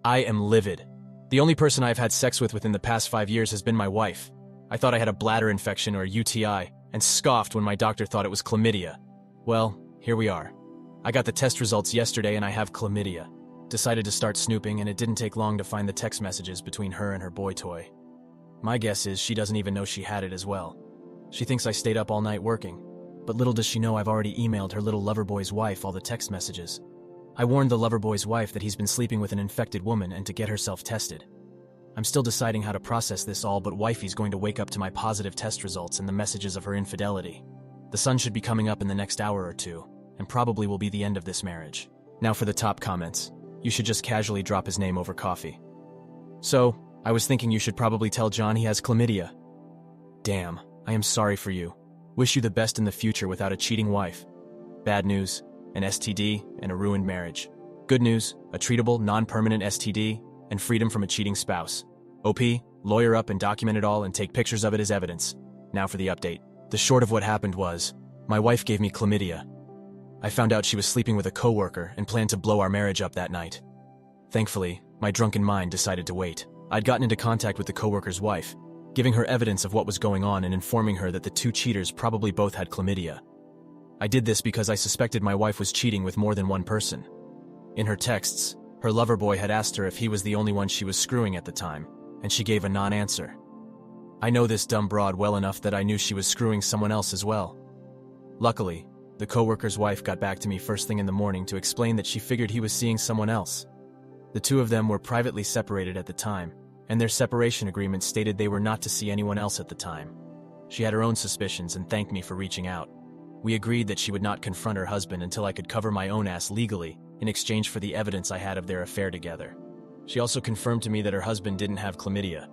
I am livid. The only person I have had sex with within the past 5 years has been my wife. I thought I had a bladder infection or a UTI, and scoffed when my doctor thought it was chlamydia. Well, here we are. I got the test results yesterday and I have chlamydia. Decided to start snooping, and it didn't take long to find the text messages between her and her boy toy. My guess is she doesn't even know she had it as well. She thinks I stayed up all night working, but little does she know I've already emailed her little lover boy's wife all the text messages. I warned the lover boy's wife that he's been sleeping with an infected woman and to get herself tested. I'm still deciding how to process this all, but wifey's going to wake up to my positive test results and the messages of her infidelity. The sun should be coming up in the next hour or two, and probably will be the end of this marriage. Now for the top comments. You should just casually drop his name over coffee. So, I was thinking you should probably tell John he has chlamydia. Damn, I am sorry for you. Wish you the best in the future without a cheating wife. Bad news, an STD and a ruined marriage. Good news, a treatable, non-permanent STD and freedom from a cheating spouse. OP, lawyer up and document it all and take pictures of it as evidence. Now for the update. The short of what happened was, my wife gave me chlamydia. I found out she was sleeping with a coworker and planned to blow our marriage up that night. Thankfully, my drunken mind decided to wait. I'd gotten into contact with the coworker's wife, giving her evidence of what was going on and informing her that the two cheaters probably both had chlamydia. I did this because I suspected my wife was cheating with more than one person. In her texts, her lover boy had asked her if he was the only one she was screwing at the time, and she gave a non-answer. I know this dumb broad well enough that I knew she was screwing someone else as well. Luckily, the coworker's wife got back to me first thing in the morning to explain that she figured he was seeing someone else. The two of them were privately separated at the time, and their separation agreement stated they were not to see anyone else at the time. She had her own suspicions and thanked me for reaching out. We agreed that she would not confront her husband until I could cover my own ass legally in exchange for the evidence I had of their affair together. She also confirmed to me that her husband didn't have chlamydia,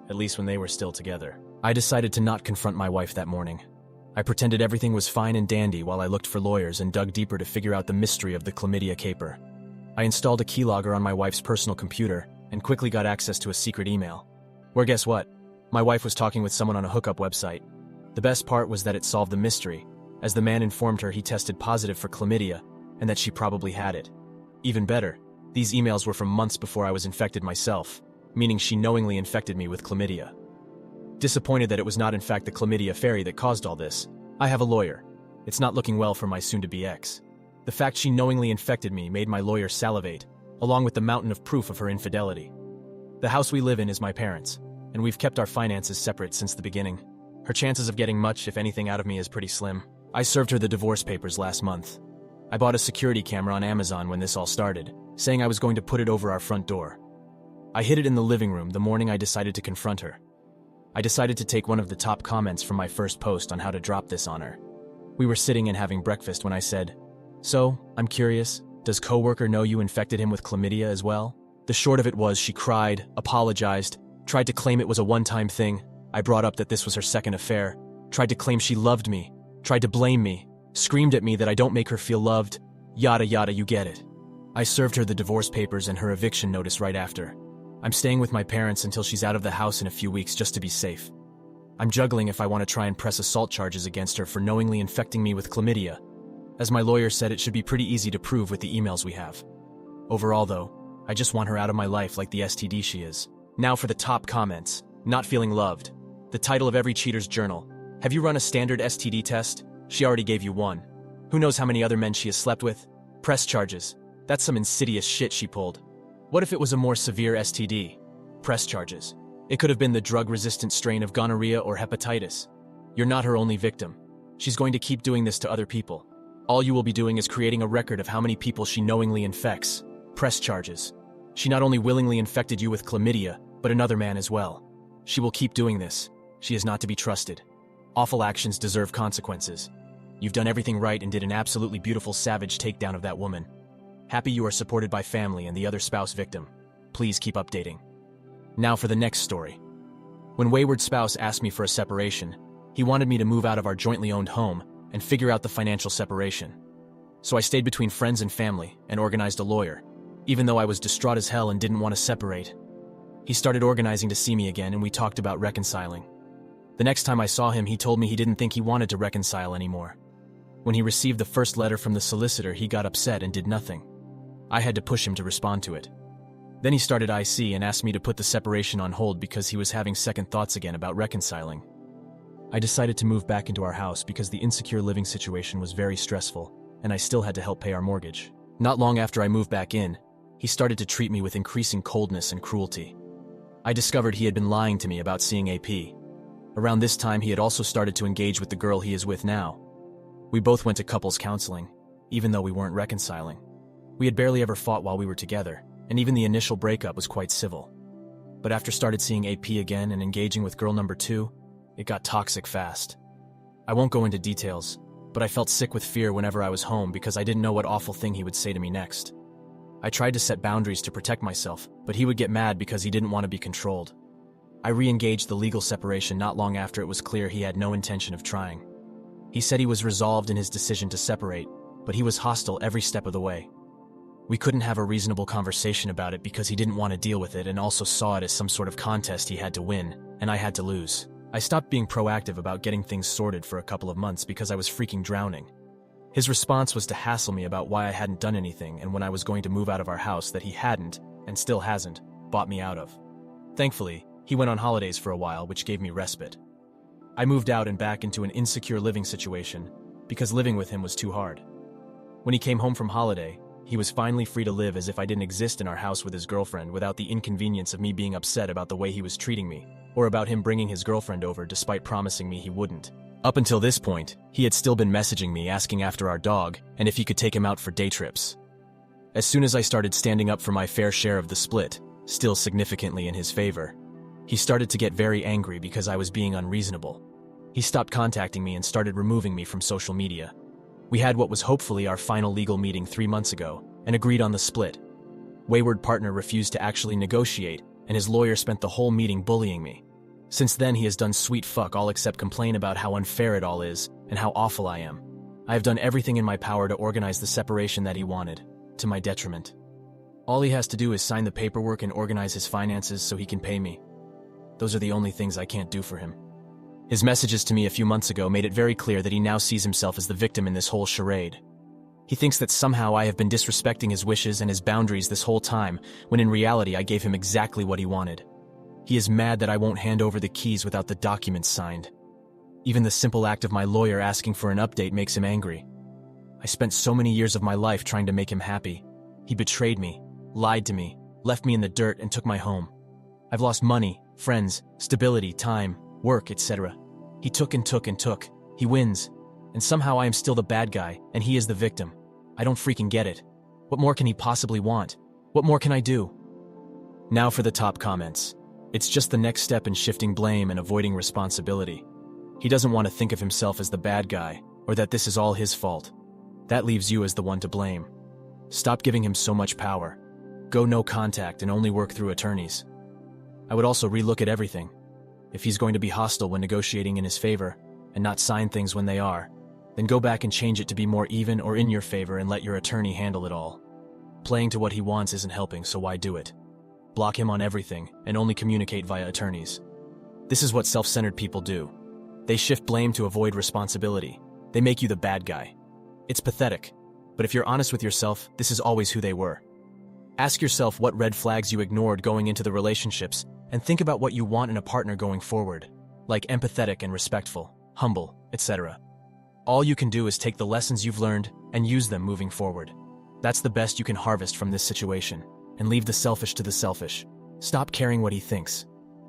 at least when they were still together. I decided to not confront my wife that morning. I pretended everything was fine and dandy while I looked for lawyers and dug deeper to figure out the mystery of the chlamydia caper. I installed a keylogger on my wife's personal computer and quickly got access to a secret email. Where guess what? My wife was talking with someone on a hookup website. The best part was that it solved the mystery, as the man informed her he tested positive for chlamydia and that she probably had it. Even better, these emails were from months before I was infected myself, meaning she knowingly infected me with chlamydia. Disappointed that it was not in fact the chlamydia fairy that caused all this, I have a lawyer. It's not looking well for my soon-to-be ex. The fact she knowingly infected me made my lawyer salivate, along with the mountain of proof of her infidelity. The house we live in is my parents', and we've kept our finances separate since the beginning. Her chances of getting much, if anything, out of me is pretty slim. I served her the divorce papers last month. I bought a security camera on Amazon when this all started, saying I was going to put it over our front door. I hid it in the living room the morning I decided to confront her. I decided to take one of the top comments from my first post on how to drop this on her. We were sitting and having breakfast when I said, "So, I'm curious, does coworker know you infected him with chlamydia as well?" The short of it was she cried, apologized, tried to claim it was a one-time thing. I brought up that this was her second affair, tried to claim she loved me, tried to blame me, screamed at me that I don't make her feel loved, yada yada, you get it. I served her the divorce papers and her eviction notice right after. I'm staying with my parents until she's out of the house in a few weeks just to be safe. I'm juggling if I want to try and press assault charges against her for knowingly infecting me with chlamydia. As my lawyer said, it should be pretty easy to prove with the emails we have. Overall though, I just want her out of my life like the STD she is. Now for the top comments. Not feeling loved. The title of every cheater's journal. Have you run a standard STD test? She already gave you one. Who knows how many other men she has slept with? Press charges. That's some insidious shit she pulled. What if it was a more severe STD? Press charges. It could have been the drug-resistant strain of gonorrhea or hepatitis. You're not her only victim. She's going to keep doing this to other people. All you will be doing is creating a record of how many people she knowingly infects. Press charges. She not only willingly infected you with chlamydia, but another man as well. She will keep doing this. She is not to be trusted. Awful actions deserve consequences. You've done everything right and did an absolutely beautiful savage takedown of that woman. Happy you are supported by family and the other spouse victim. Please keep updating. Now for the next story. When wayward spouse asked me for a separation, he wanted me to move out of our jointly owned home and figure out the financial separation. So I stayed between friends and family and organized a lawyer, even though I was distraught as hell and didn't want to separate. He started organizing to see me again and we talked about reconciling. The next time I saw him, he told me he didn't think he wanted to reconcile anymore. When he received the first letter from the solicitor, he got upset and did nothing. I had to push him to respond to it. Then he started IC and asked me to put the separation on hold because he was having second thoughts again about reconciling. I decided to move back into our house because the insecure living situation was very stressful, and I still had to help pay our mortgage. Not long after I moved back in, he started to treat me with increasing coldness and cruelty. I discovered he had been lying to me about seeing AP. Around this time, he had also started to engage with the girl he is with now. We both went to couples counseling, even though we weren't reconciling. We had barely ever fought while we were together, and even the initial breakup was quite civil. But after started seeing AP again and engaging with girl number 2, it got toxic fast. I won't go into details, but I felt sick with fear whenever I was home because I didn't know what awful thing he would say to me next. I tried to set boundaries to protect myself, but he would get mad because he didn't want to be controlled. I re-engaged the legal separation not long after it was clear he had no intention of trying. He said he was resolved in his decision to separate, but he was hostile every step of the way. We couldn't have a reasonable conversation about it because he didn't want to deal with it and also saw it as some sort of contest he had to win, and I had to lose. I stopped being proactive about getting things sorted for a couple of months because I was freaking drowning. His response was to hassle me about why I hadn't done anything and when I was going to move out of our house that he hadn't, and still hasn't, bought me out of. Thankfully, he went on holidays for a while, which gave me respite. I moved out and back into an insecure living situation because living with him was too hard. When he came home from holiday, he was finally free to live as if I didn't exist in our house with his girlfriend without the inconvenience of me being upset about the way he was treating me, or about him bringing his girlfriend over despite promising me he wouldn't. Up until this point, he had still been messaging me asking after our dog and if he could take him out for day trips. As soon as I started standing up for my fair share of the split, still significantly in his favor, he started to get very angry because I was being unreasonable. He stopped contacting me and started removing me from social media. We had what was hopefully our final legal meeting 3 months ago and agreed on the split. Wayward partner refused to actually negotiate, and his lawyer spent the whole meeting bullying me. Since then, he has done sweet fuck all except complain about how unfair it all is and how awful I am. I have done everything in my power to organize the separation that he wanted, to my detriment. All he has to do is sign the paperwork and organize his finances so he can pay me. Those are the only things I can't do for him. His messages to me a few months ago made it very clear that he now sees himself as the victim in this whole charade. He thinks that somehow I have been disrespecting his wishes and his boundaries this whole time, when in reality I gave him exactly what he wanted. He is mad that I won't hand over the keys without the documents signed. Even the simple act of my lawyer asking for an update makes him angry. I spent so many years of my life trying to make him happy. He betrayed me, lied to me, left me in the dirt and took my home. I've lost money, friends, stability, time, work, etc. He took and took and took. He wins. And somehow I am still the bad guy, and he is the victim. I don't freaking get it. What more can he possibly want? What more can I do? Now for the top comments. It's just the next step in shifting blame and avoiding responsibility. He doesn't want to think of himself as the bad guy, or that this is all his fault. That leaves you as the one to blame. Stop giving him so much power. Go no contact and only work through attorneys. I would also relook at everything. If he's going to be hostile when negotiating in his favor, and not sign things when they are, then go back and change it to be more even or in your favor and let your attorney handle it all. Playing to what he wants isn't helping, so why do it? Block him on everything and only communicate via attorneys. This is what self-centered people do. They shift blame to avoid responsibility. They make you the bad guy. It's pathetic, but if you're honest with yourself, this is always who they were. Ask yourself what red flags you ignored going into the relationships, and think about what you want in a partner going forward, like empathetic and respectful, humble, etc. All you can do is take the lessons you've learned and use them moving forward. That's the best you can harvest from this situation, and leave the selfish to the selfish. Stop caring what he thinks.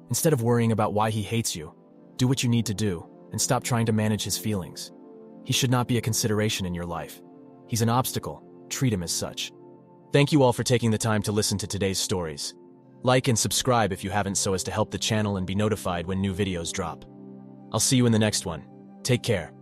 Instead of worrying about why he hates you, do what you need to do, and stop trying to manage his feelings. He should not be a consideration in your life. He's an obstacle. Treat him as such. Thank you all for taking the time to listen to today's stories. Like and subscribe if you haven't so as to help the channel and be notified when new videos drop. I'll see you in the next one. Take care.